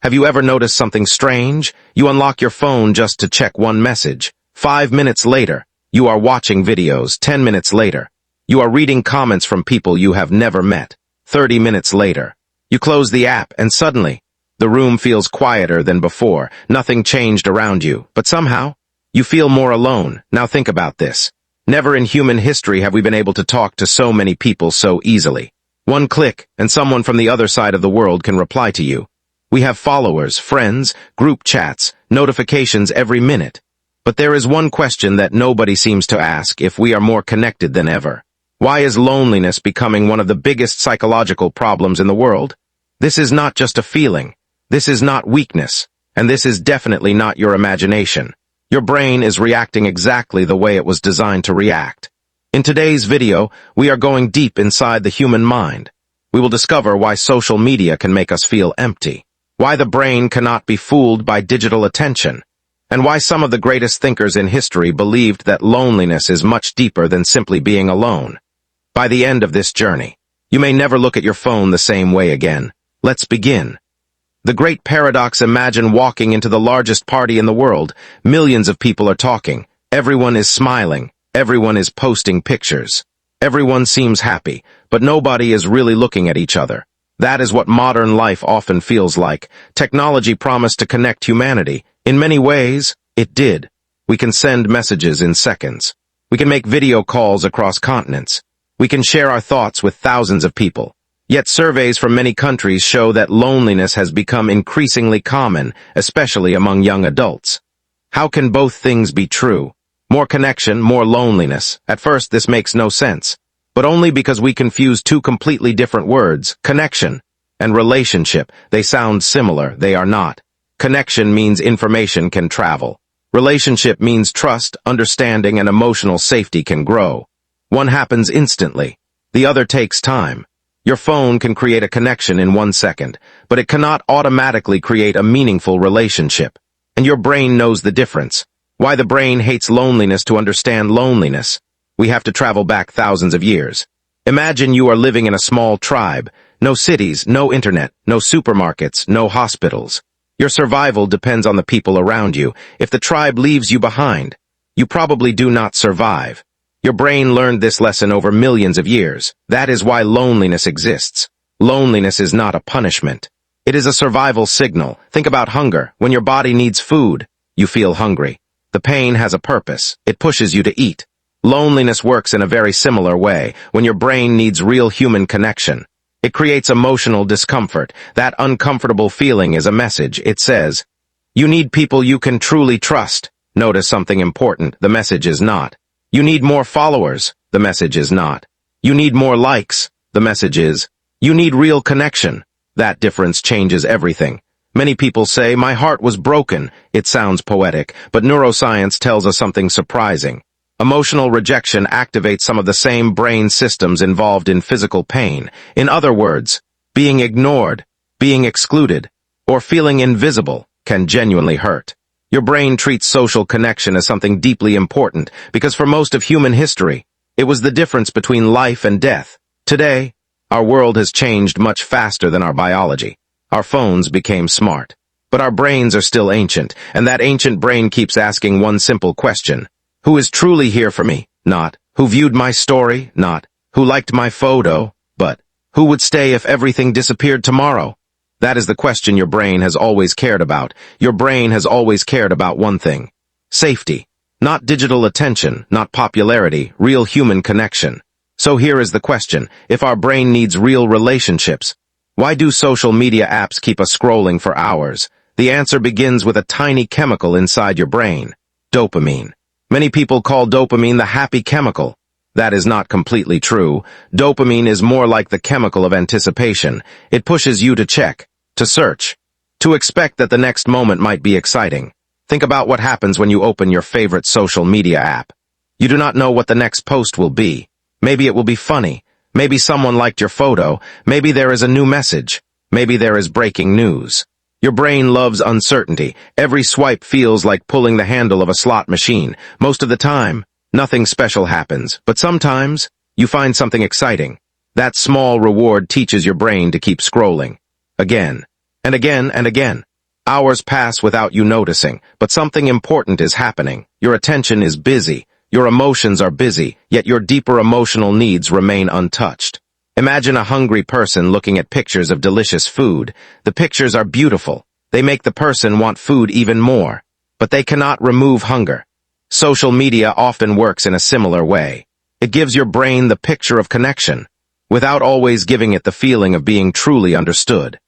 Have you ever noticed something strange? You unlock your phone just to check one message. 5 minutes later, you are watching videos. 10 minutes later, you are reading comments from people you have never met. 30 minutes later, you close the app and suddenly, the room feels quieter than before. Nothing changed around you, but somehow, you feel more alone. Now think about this. Never in human history have we been able to talk to so many people so easily. One click, and someone from the other side of the world can reply to you. We have followers, friends, group chats, notifications every minute. But there is one question that nobody seems to ask if we are more connected than ever. Why is loneliness becoming one of the biggest psychological problems in the world? This is not just a feeling. This is not weakness. And this is definitely not your imagination. Your brain is reacting exactly the way it was designed to react. In today's video, we are going deep inside the human mind. We will discover why social media can make us feel empty, why the brain cannot be fooled by digital attention, and why some of the greatest thinkers in history believed that loneliness is much deeper than simply being alone. By the end of this journey, you may never look at your phone the same way again. Let's begin. The great paradox: imagine walking into the largest party in the world. Millions of people are talking. Everyone is smiling. Everyone is posting pictures. Everyone seems happy, but nobody is really looking at each other. That is what modern life often feels like. Technology promised to connect humanity. In many ways, it did. We can send messages in seconds. We can make video calls across continents. We can share our thoughts with thousands of people. Yet surveys from many countries show that loneliness has become increasingly common, especially among young adults. How can both things be true? More connection, more loneliness. At first, this makes no sense, but only because we confuse two completely different words, connection and relationship. They sound similar, they are not. Connection means information can travel. Relationship means trust, understanding, and emotional safety can grow. One happens instantly. The other takes time. Your phone can create a connection in 1 second, but it cannot automatically create a meaningful relationship. And your brain knows the difference. Why the brain hates loneliness. To understand loneliness, we have to travel back thousands of years. Imagine you are living in a small tribe. No cities, no internet, no supermarkets, no hospitals. Your survival depends on the people around you. If the tribe leaves you behind, you probably do not survive. Your brain learned this lesson over millions of years. That is why loneliness exists. Loneliness is not a punishment. It is a survival signal. Think about hunger. When your body needs food, you feel hungry. The pain has a purpose. It pushes you to eat. Loneliness works in a very similar way. When your brain needs real human connection, it creates emotional discomfort. That uncomfortable feeling is a message. It says, you need people you can truly trust. Notice something important. The message is not, you need more followers. The message is not, you need more likes. The message is, you need real connection. That difference changes everything. Many people say, my heart was broken. It sounds poetic, but neuroscience tells us something surprising. Emotional rejection activates some of the same brain systems involved in physical pain. In other words, being ignored, being excluded, or feeling invisible can genuinely hurt. Your brain treats social connection as something deeply important because for most of human history, it was the difference between life and death. Today, our world has changed much faster than our biology. Our phones became smart, but our brains are still ancient, and that ancient brain keeps asking one simple question. Who is truly here for me? Not, who viewed my story? Not, who liked my photo? But, who would stay if everything disappeared tomorrow? That is the question your brain has always cared about. Your brain has always cared about one thing. Safety. Not digital attention, not popularity, real human connection. So here is the question. If our brain needs real relationships, why do social media apps keep us scrolling for hours? The answer begins with a tiny chemical inside your brain. Dopamine. Many people call dopamine the happy chemical. That is not completely true. Dopamine is more like the chemical of anticipation. It pushes you to check, to search, to expect that the next moment might be exciting. Think about what happens when you open your favorite social media app. You do not know what the next post will be. Maybe it will be funny. Maybe someone liked your photo. Maybe there is a new message. Maybe there is breaking news. Your brain loves uncertainty. Every swipe feels like pulling the handle of a slot machine. Most of the time, nothing special happens, but sometimes you find something exciting. That small reward teaches your brain to keep scrolling. Again, and again, and again. Hours pass without you noticing, but something important is happening. Your attention is busy. Your emotions are busy, yet your deeper emotional needs remain untouched. Imagine a hungry person looking at pictures of delicious food. The pictures are beautiful. They make the person want food even more. But they cannot remove hunger. Social media often works in a similar way. It gives your brain the picture of connection, without always giving it the feeling of being truly understood.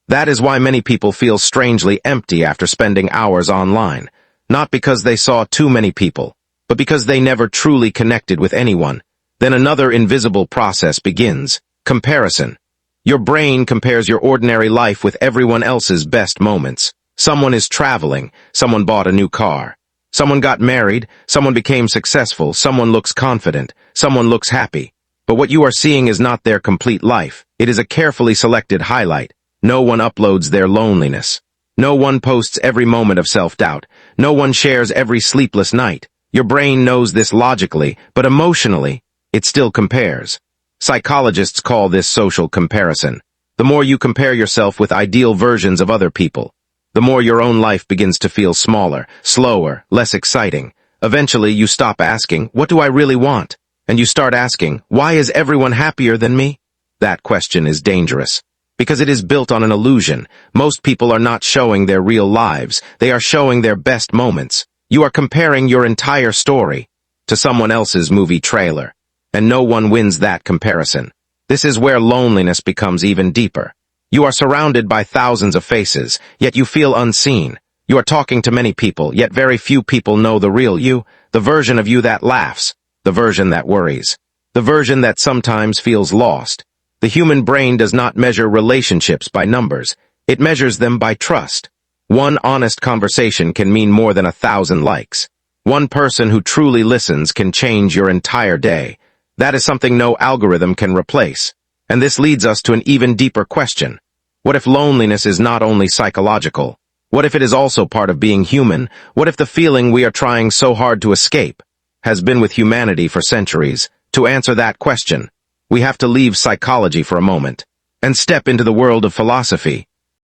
That is why many people feel strangely empty after spending hours online, not because they saw too many people, but because they never truly connected with anyone. Then another invisible process begins: comparison. Your brain compares your ordinary life with everyone else's best moments. Someone is traveling, someone bought a new car, someone got married, someone became successful, someone looks confident, someone looks happy. But what you are seeing is not their complete life. It is a carefully selected highlight. No one uploads their loneliness. No one posts every moment of self-doubt. No one shares every sleepless night. Your brain knows this logically, but emotionally, it still compares. Psychologists call this social comparison. The more you compare yourself with ideal versions of other people, the more your own life begins to feel smaller, slower, less exciting. Eventually, you stop asking, "What do I really want?" And you start asking, "Why is everyone happier than me?" That question is dangerous, because it is built on an illusion. Most people are not showing their real lives. They are showing their best moments. You are comparing your entire story to someone else's movie trailer, and no one wins that comparison. This is where loneliness becomes even deeper. You are surrounded by thousands of faces, yet you feel unseen. You are talking to many people, yet very few people know the real you, the version of you that laughs, the version that worries, the version that sometimes feels lost. The human brain does not measure relationships by numbers. It measures them by trust. One honest conversation can mean more than 1,000 likes. One person who truly listens can change your entire day. That is something no algorithm can replace. And this leads us to an even deeper question. What if loneliness is not only psychological? What if it is also part of being human? What if the feeling we are trying so hard to escape has been with humanity for centuries? To answer that question, we have to leave psychology for a moment and step into the world of philosophy.